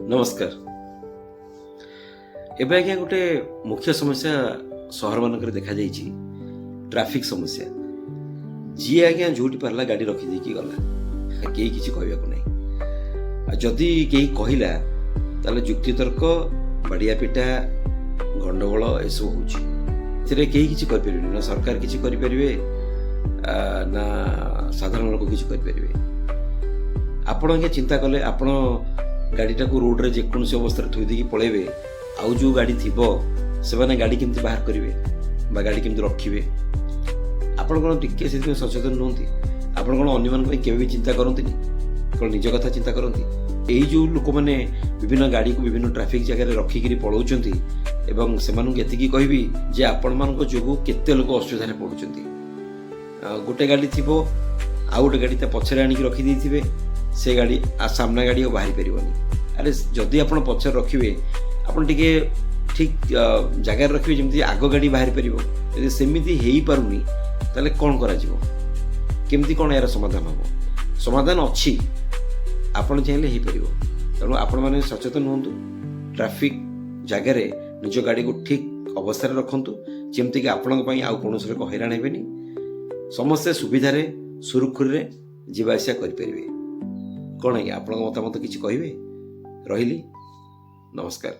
नमस्कार। एबे आज्ञा गोटे मुख्य समस्या सहर मानक देखा जाइए ट्रैफिक समस्या। जी आज्ञा जोटी पार्ला गाड़ी रखी देकी गला कई किसी कहवाक नहीं। जदि कई कहला ताले जुक्ति तर्क बाड़िया पिटा गंडगोल एसबू होती कई किसी ना सरकार किसी करें ना साधारण लोक किसी करें। आपण आज्ञा चिंता कले आपण गाड़ीटा को रोड रे जेकोसी अवस्था थोई देकी पलैबे आउ जो गाड़ी थी से गाड़ी केमती बाहर करेंगे बा गाड़ी केमती रखिए आपण कौन टिके से सचेतन नुहति। आपण कौन अन्य मान केवे चिंता करती कौन निज कथा चिंता करती। यही जो लोक मैंने विभिन्न गाड़ी को विभिन्न ट्रैफिक जगह रखिकी पलाउंट एवं से एति कहबी जे आपण मान जो केते लोक असुविधा पड़ुंट। गोटे गाड़ी थी आउ गोटे गाड़ी पछरे आणिक रखिदे से गाड़ी सामना गाड़ी बाहरी पारनी। अरे जदि आप पचर रखिए आपन टिके ठीक जगार रखिए जमी आग गाड़ी बाहरी पार सेमती हो पारुनी ताले कौन करा केमती कौन यार समाधान हम समाधान अच्छी आपन चाहिए हो पार। तेणु आपण मैंने सचेतन हूँ ट्रैफिक जगार निज गाड़ी को ठीक अवस्था रखु जमती कि आपण आउ कौन लोक हैरान हेनी समस्ते सुविधार सुरुखुरी जावासिया करें। कौन आज्ञा आपण मतामत किसी कहे रही। नमस्कार।